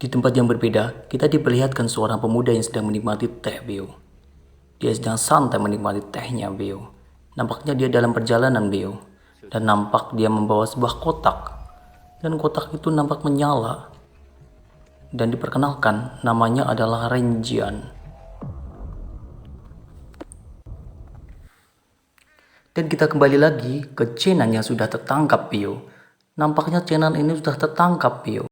Di tempat yang berbeda, kita diperlihatkan seorang pemuda yang sedang menikmati teh, Beo. Dia sedang santai menikmati tehnya, Beo. Nampaknya dia dalam perjalanan, Beo. Dan nampak dia membawa sebuah kotak. Dan kotak itu nampak menyala. Dan diperkenalkan, namanya adalah Renjian. Dan kita kembali lagi ke Chenan yang sudah tertangkap, Beo. Nampaknya Chenan ini sudah tertangkap, Beo.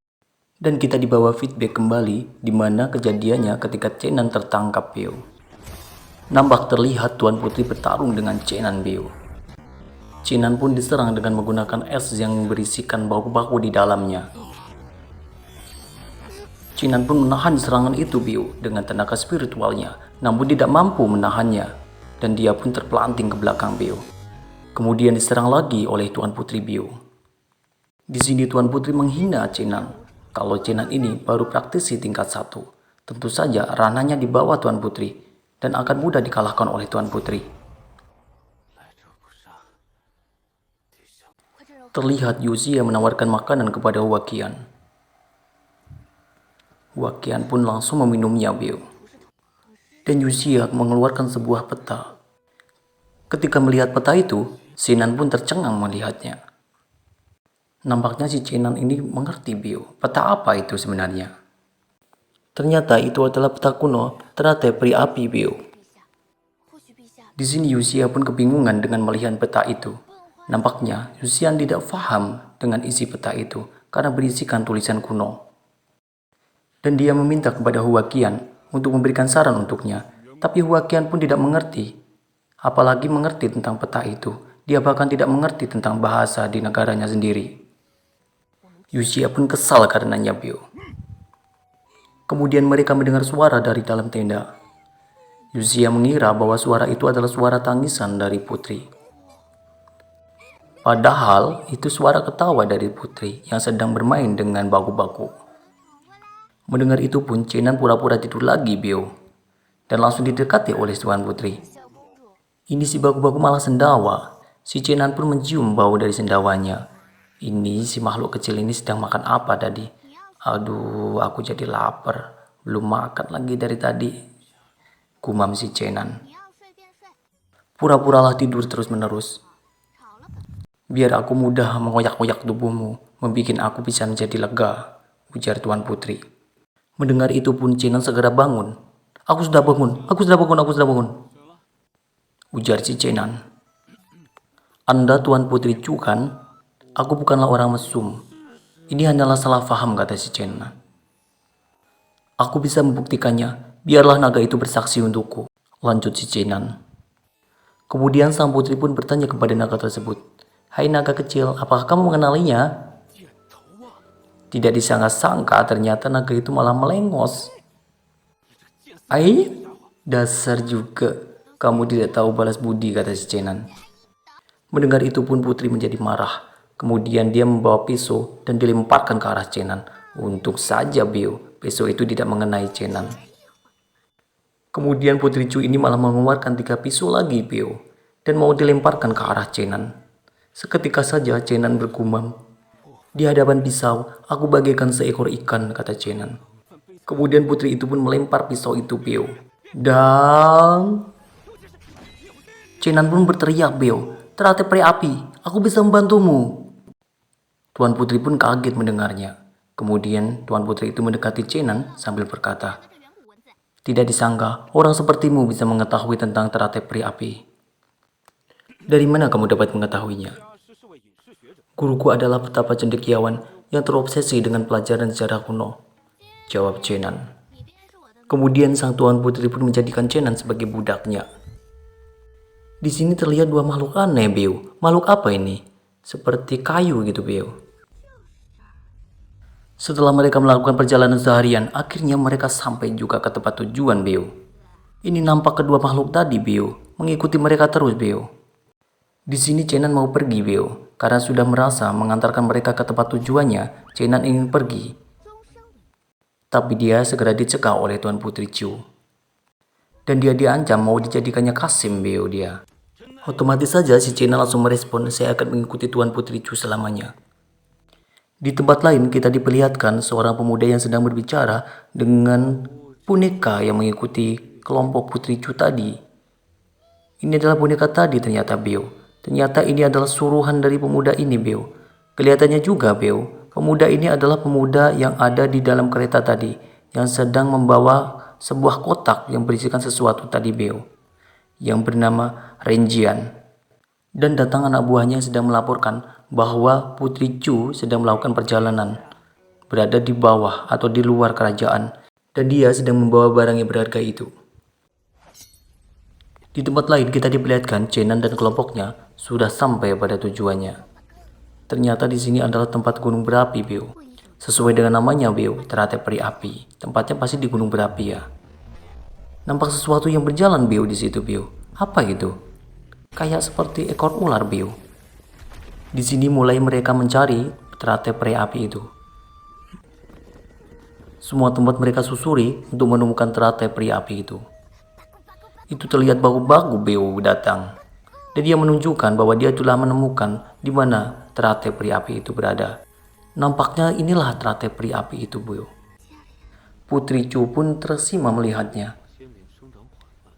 Dan kita dibawa feedback kembali di mana kejadiannya ketika Chenan tertangkap, Beo. Nampak terlihat Tuan Putri bertarung dengan Chenan, Beo. Chenan pun diserang dengan menggunakan es yang berisikan baku-baku di dalamnya. Chenan pun menahan serangan itu, Beo, dengan tenaga spiritualnya, namun tidak mampu menahannya. Dan dia pun terpelanting ke belakang, Beo. Kemudian diserang lagi oleh Tuan Putri, Beo. Di sini Tuan Putri menghina Chenan. Kalau Chenan ini baru praktisi tingkat 1, tentu saja ranahnya di bawah Tuan Putri dan akan mudah dikalahkan oleh Tuan Putri. Terlihat Yuxia menawarkan makanan kepada Huaqian. Huaqian pun langsung meminumnya, Beo. Dan Yuxia mengeluarkan sebuah peta. Ketika melihat peta itu, Chenan pun tercengang melihatnya. Nampaknya si Chenan ini mengerti, Beo. Peta apa itu sebenarnya? Ternyata itu adalah peta kuno teratai peri api, Beo. Di sini Yuxia pun kebingungan dengan melihat peta itu. Nampaknya Yuxian tidak paham dengan isi peta itu karena berisikan tulisan kuno. Dan dia meminta kepada Huaqian untuk memberikan saran untuknya. Tapi Huaqian pun tidak mengerti. Apalagi mengerti tentang peta itu. Dia bahkan tidak mengerti tentang bahasa di negaranya sendiri. Yuxia pun kesal karenanya, Beo. Kemudian mereka mendengar suara dari dalam tenda. Yuxia mengira bahwa suara itu adalah suara tangisan dari Putri. Padahal itu suara ketawa dari Putri yang sedang bermain dengan baku-baku. Mendengar itu pun Chenan pura-pura tidur lagi, Beo. Dan langsung didekati oleh Tuan Putri. Ini si baku-baku malah sendawa. Si Chenan pun mencium bau dari sendawanya. Ini si makhluk kecil ini sedang makan apa tadi? Aduh, aku jadi lapar. Belum makan lagi dari tadi. Gumam si Chenan. Pura-puralah tidur terus-menerus. Biar aku mudah mengoyak-oyak tubuhmu, membuat aku bisa menjadi lega, ujar Tuan Putri. Mendengar itu pun Chenan segera bangun. Aku sudah bangun, aku sudah bangun, aku sudah bangun, ujar si Chenan. Anda Tuan Putri Chu kan? Aku bukanlah orang mesum. Ini hanyalah salah faham, kata si Chenan. Aku bisa membuktikannya. Biarlah naga itu bersaksi untukku, lanjut si Chenan. Kemudian sang putri pun bertanya kepada naga tersebut. Hai naga kecil, apakah kamu mengenalinya? Tidak disangka-sangka ternyata naga itu malah melengos. Dasar juga. Kamu tidak tahu balas budi, kata si Chenan. Mendengar itu pun putri menjadi marah. Kemudian dia membawa pisau dan dilemparkan ke arah Chenan. Untung saja, Beo, pisau itu tidak mengenai Chenan. Kemudian Putri Chu ini malah mengeluarkan 3 pisau lagi, Beo, dan mau dilemparkan ke arah Chenan. Seketika saja Chenan bergumam. Di hadapan pisau, aku bagaikan seekor ikan, kata Chenan. Kemudian putri itu pun melempar pisau itu, Beo. Dan Chenan pun berteriak, Beo, teratai peri api, aku bisa membantumu. Tuan Putri pun kaget mendengarnya. Kemudian Tuan Putri itu mendekati Chenan sambil berkata, tidak disangka orang sepertimu bisa mengetahui tentang teratai peri api. Dari mana kamu dapat mengetahuinya? Guruku adalah betapa cendekiawan yang terobsesi dengan pelajaran sejarah kuno, jawab Chenan. Kemudian sang Tuan Putri pun menjadikan Chenan sebagai budaknya. Di sini terlihat 2 makhluk aneh, Beo. Makhluk apa ini? Seperti kayu gitu, Beo. Setelah mereka melakukan perjalanan seharian, akhirnya mereka sampai juga ke tempat tujuan, Beo. Ini nampak kedua makhluk tadi, Beo, mengikuti mereka terus, Beo. Di sini Chenan mau pergi, Beo, karena sudah merasa mengantarkan mereka ke tempat tujuannya. Chenan ingin pergi, tapi dia segera dicegah oleh Tuan Putri Chu. Dan dia diancam mau dijadikannya Kasim, Beo dia. Otomatis saja si Chenan langsung merespon, saya akan mengikuti Tuan Putri Chu selamanya. Di tempat lain kita diperlihatkan seorang pemuda yang sedang berbicara dengan boneka yang mengikuti kelompok Putri Chu tadi. Ini adalah boneka tadi ternyata Beo. Ternyata ini adalah suruhan dari pemuda ini Beo. Kelihatannya juga Beo, pemuda ini adalah pemuda yang ada di dalam kereta tadi, yang sedang membawa sebuah kotak yang berisikan sesuatu tadi Beo, yang bernama Renjian. Dan datang anak buahnya yang sedang melaporkan bahwa Putri Chu sedang melakukan perjalanan, berada di bawah atau di luar kerajaan, dan dia sedang membawa barang yang berharga itu. Di tempat lain kita diperlihatkan Chenan dan kelompoknya sudah sampai pada tujuannya. Ternyata di sini adalah tempat gunung berapi Beo. Sesuai dengan namanya Beo, teratai peri api. Tempatnya pasti di gunung berapi ya. Nampak sesuatu yang berjalan Beo di situ Beo. Apa itu? Kayak seperti ekor ular Beo. Di sini mulai mereka mencari teratai peri api itu. Semua tempat mereka susuri untuk menemukan teratai peri api itu. Itu terlihat bagu-bagu Beo datang. Dan dia menunjukkan bahwa dia telah menemukan di mana teratai peri api itu berada. Nampaknya inilah teratai peri api itu Beo. Putri Chu pun tersima melihatnya.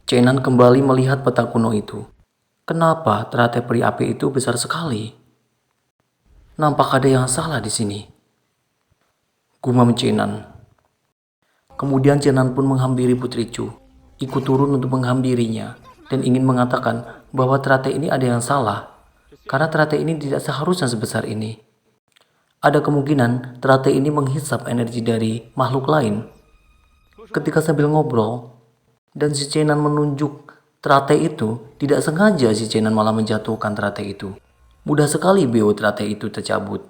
Chenan kembali melihat peta kuno itu. Kenapa teratai peri api itu besar sekali? Nampak ada yang salah di sini. Gumam Chenan. Kemudian Chenan pun menghampiri Putri Chu, ikut turun untuk menghampirinya, dan ingin mengatakan bahwa teratai ini ada yang salah, karena teratai ini tidak seharusnya sebesar ini. Ada kemungkinan teratai ini menghisap energi dari makhluk lain. Ketika sambil ngobrol, dan si Chenan menunjuk teratai itu, tidak sengaja si Chenan malah menjatuhkan teratai itu. Mudah sekali Beo teratai itu tercabut.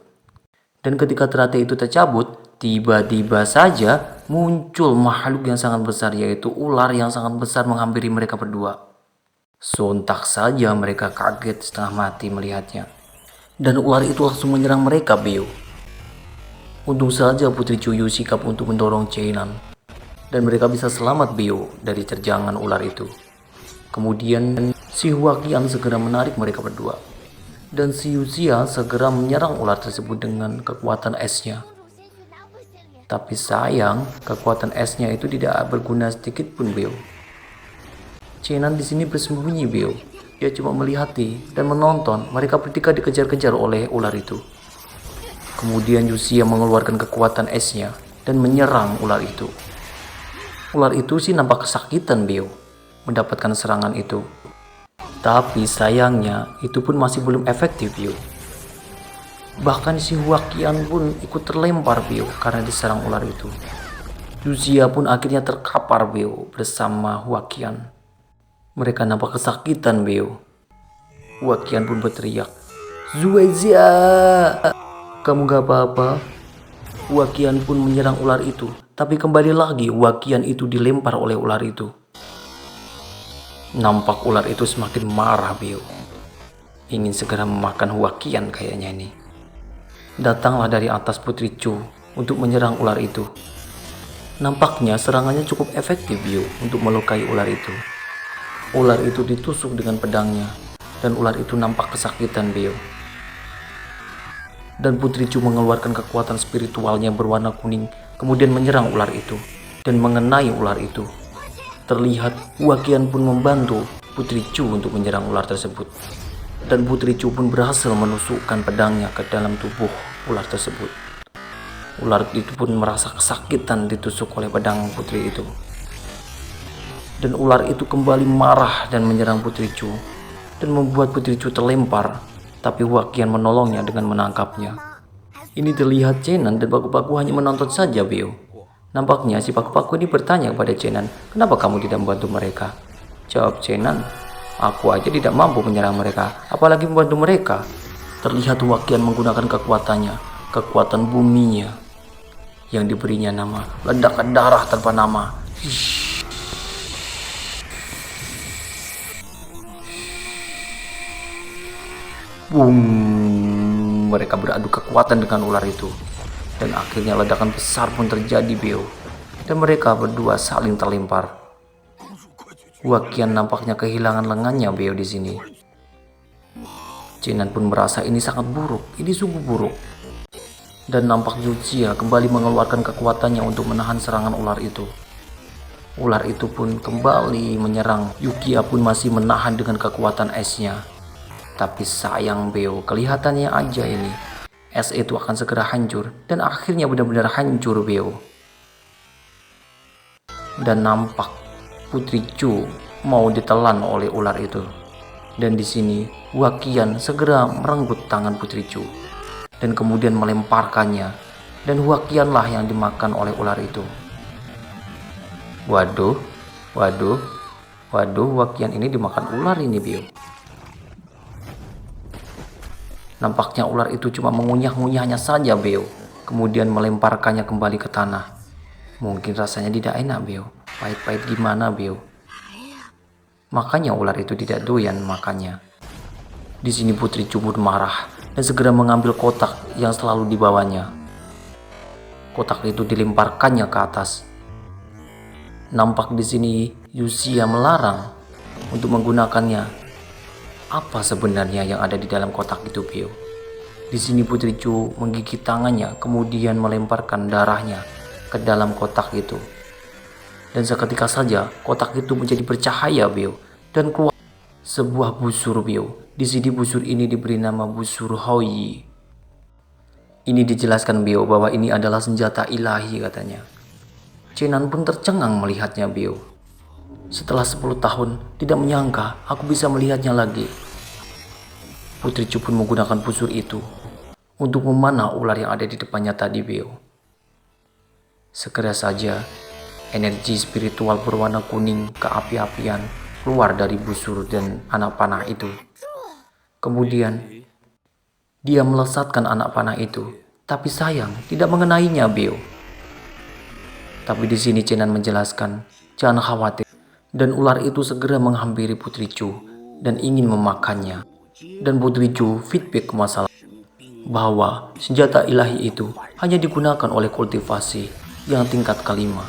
Dan ketika teratai itu tercabut, tiba-tiba saja muncul makhluk yang sangat besar, yaitu ular yang sangat besar menghampiri mereka berdua. Sontak saja mereka kaget setengah mati melihatnya. Dan ular itu langsung menyerang mereka Beo. Untung saja Putri Chu Yu sikap untuk mendorong Chenan. Dan mereka bisa selamat Beo dari terjangan ular itu. Kemudian si Huaqian segera menarik mereka berdua. Dan si Yuxia segera menyerang ular tersebut dengan kekuatan esnya. Tapi sayang, kekuatan esnya itu tidak berguna sedikit pun Beo. Chenan di sini bersembunyi Beo. Dia cuma melihati dan menonton mereka bertiga dikejar-kejar oleh ular itu. Kemudian Yuxia mengeluarkan kekuatan esnya dan menyerang ular itu. Ular itu sih nampak kesakitan Beo mendapatkan serangan itu. Tapi sayangnya itu pun masih belum efektif Beo. Bahkan si Huaqian pun ikut terlempar Beo karena diserang ular itu. Yuxia pun akhirnya terkapar Beo bersama Huaqian. Mereka nampak kesakitan Beo. Huaqian pun berteriak, "Zuezia, kamu gak apa-apa?" Huaqian pun menyerang ular itu. Tapi kembali lagi Huaqian itu dilempar oleh ular itu. Nampak ular itu semakin marah Beo. Ingin segera memakan Huaqian kayaknya ini. Datanglah dari atas Putri Chu untuk menyerang ular itu. Nampaknya serangannya cukup efektif Beo untuk melukai ular itu. Ular itu ditusuk dengan pedangnya. Dan ular itu nampak kesakitan Beo. Dan Putri Chu mengeluarkan kekuatan spiritualnya berwarna kuning. Kemudian menyerang ular itu. Dan mengenai ular itu. Terlihat Huaqian pun membantu Putri Chu untuk menyerang ular tersebut. Dan Putri Chu pun berhasil menusukkan pedangnya ke dalam tubuh ular tersebut. Ular itu pun merasa kesakitan ditusuk oleh pedang putri itu. Dan ular itu kembali marah dan menyerang Putri Chu. Dan membuat Putri Chu terlempar. Tapi Huaqian menolongnya dengan menangkapnya. Ini terlihat Chenan dan Paku-Paku hanya menonton saja Beo. Nampaknya si Paku-Paku ini bertanya kepada Chenan, "Kenapa kamu tidak membantu mereka?" Jawab Chenan, "Aku aja tidak mampu menyerang mereka, apalagi membantu mereka." Terlihat Huaqian menggunakan kekuatannya, kekuatan buminya, yang diberinya nama ledakan darah tanpa nama. Boom! Mereka beradu kekuatan dengan ular itu. Dan akhirnya ledakan besar pun terjadi Beo. Dan mereka berdua saling terlempar. Huaqian nampaknya kehilangan lengannya Beo di sini. Chenan pun merasa ini sangat buruk, ini sungguh buruk. Dan nampak Yujiya kembali mengeluarkan kekuatannya untuk menahan serangan ular itu. Ular itu pun kembali menyerang. Yukiya pun masih menahan dengan kekuatan esnya. Tapi sayang Beo, kelihatannya aja ini es itu akan segera hancur, dan akhirnya benar-benar hancur Beo. Dan nampak Putri Chu mau ditelan oleh ular itu. Dan di sini Huaqian segera merenggut tangan Putri Chu dan kemudian melemparkannya, dan Huaqianlah yang dimakan oleh ular itu. Waduh, Huaqian ini dimakan ular ini Beo. Nampaknya ular itu cuma mengunyah-ngunyahnya saja Beo, kemudian melemparkannya kembali ke tanah. Mungkin rasanya tidak enak Beo, pahit-pahit gimana Beo. Makanya ular itu tidak doyan makannya. Di sini Putri Chu marah dan segera mengambil kotak yang selalu dibawanya. Kotak itu dilemparkannya ke atas. Nampak di sini Yujiya melarang untuk menggunakannya. Apa sebenarnya yang ada di dalam kotak itu Beo? Di sini Putri Chu menggigit tangannya, kemudian melemparkan darahnya ke dalam kotak itu. Dan seketika saja kotak itu menjadi bercahaya Beo, dan keluar sebuah busur Beo. Di sini busur ini diberi nama busur Houyi. Ini dijelaskan Beo bahwa ini adalah senjata ilahi katanya. Chenan pun tercengang melihatnya Beo. Setelah 10 tahun, tidak menyangka aku bisa melihatnya lagi. Putri Chu pun menggunakan busur itu untuk memanah ular yang ada di depannya tadi Beo. Segera saja, energi spiritual berwarna kuning keapi-apian keluar dari busur dan anak panah itu. Kemudian, dia melesatkan anak panah itu, tapi sayang tidak mengenainya Beo. Tapi di sini Chenan menjelaskan, jangan khawatir. Dan ular itu segera menghampiri Putri Chu dan ingin memakannya. Dan Putri Chu feedback ke masalah bahwa senjata ilahi itu hanya digunakan oleh kultivasi yang tingkat kelima.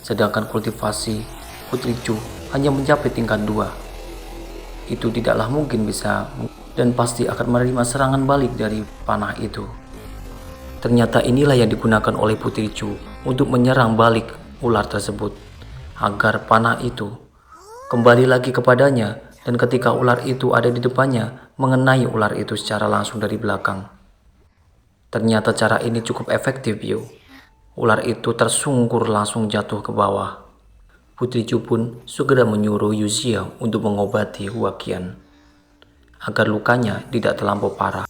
Sedangkan kultivasi Putri Chu hanya mencapai tingkat 2. Itu tidaklah mungkin bisa dan pasti akan menerima serangan balik dari panah itu. Ternyata inilah yang digunakan oleh Putri Chu untuk menyerang balik ular tersebut, agar panah itu kembali lagi kepadanya, dan ketika ular itu ada di depannya, mengenai ular itu secara langsung dari belakang. Ternyata cara ini cukup efektif Beo. Ular itu tersungkur langsung jatuh ke bawah. Putri Chu pun segera menyuruh Yujiya untuk mengobati Huaqian agar lukanya tidak terlampau parah.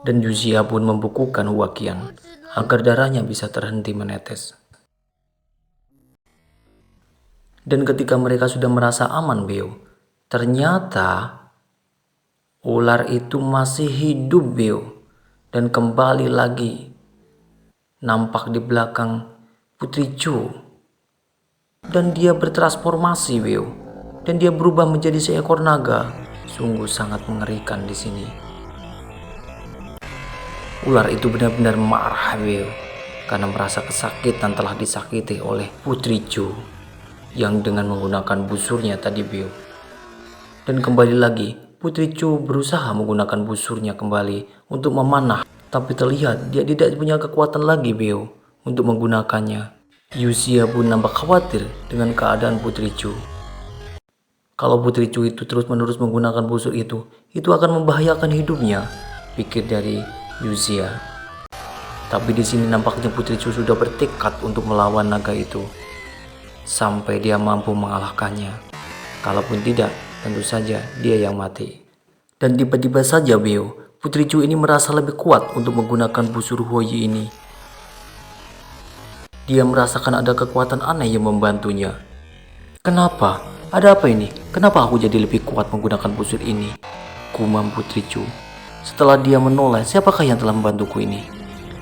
Dan Yujiya pun membukukan Huaqian agar darahnya bisa terhenti menetes. Dan ketika mereka sudah merasa aman Beo, ternyata ular itu masih hidup Beo, dan kembali lagi nampak di belakang Putri Chu. Dan dia bertransformasi Beo, dan dia berubah menjadi seekor naga. Sungguh sangat mengerikan di sini. Ular itu benar-benar marah Beo, karena merasa kesakitan telah disakiti oleh Putri Chu yang dengan menggunakan busurnya tadi Beo. Dan kembali lagi Putri Chu berusaha menggunakan busurnya kembali untuk memanah, tapi terlihat dia tidak punya kekuatan lagi Beo untuk menggunakannya. Yujiya pun nampak khawatir dengan keadaan Putri Chu. Kalau Putri Chu itu terus-menerus menggunakan busur itu akan membahayakan hidupnya, pikir dari Yujiya. Tapi di sini nampaknya Putri Chu sudah bertekad untuk melawan naga itu sampai dia mampu mengalahkannya. Kalaupun tidak, tentu saja dia yang mati. Dan tiba-tiba saja Beo, Putri Chu ini merasa lebih kuat untuk menggunakan busur Houyi ini. Dia merasakan ada kekuatan aneh yang membantunya. Kenapa? Ada apa ini? Kenapa aku jadi lebih kuat menggunakan busur ini? Gumam Putri Chu. Setelah dia menoleh, siapakah yang telah membantuku ini?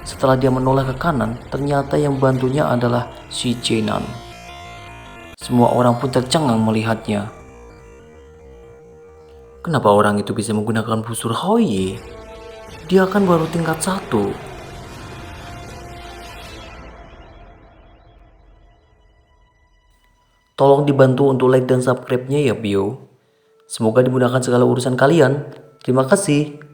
Setelah dia menoleh ke kanan, ternyata yang membantunya adalah si Chenan. Semua orang pun tercengang melihatnya. Kenapa orang itu bisa menggunakan busur Houyi? Dia kan baru tingkat 1. Tolong dibantu untuk like dan subscribe-nya ya Bio. Semoga dimudahkan segala urusan kalian. Terima kasih.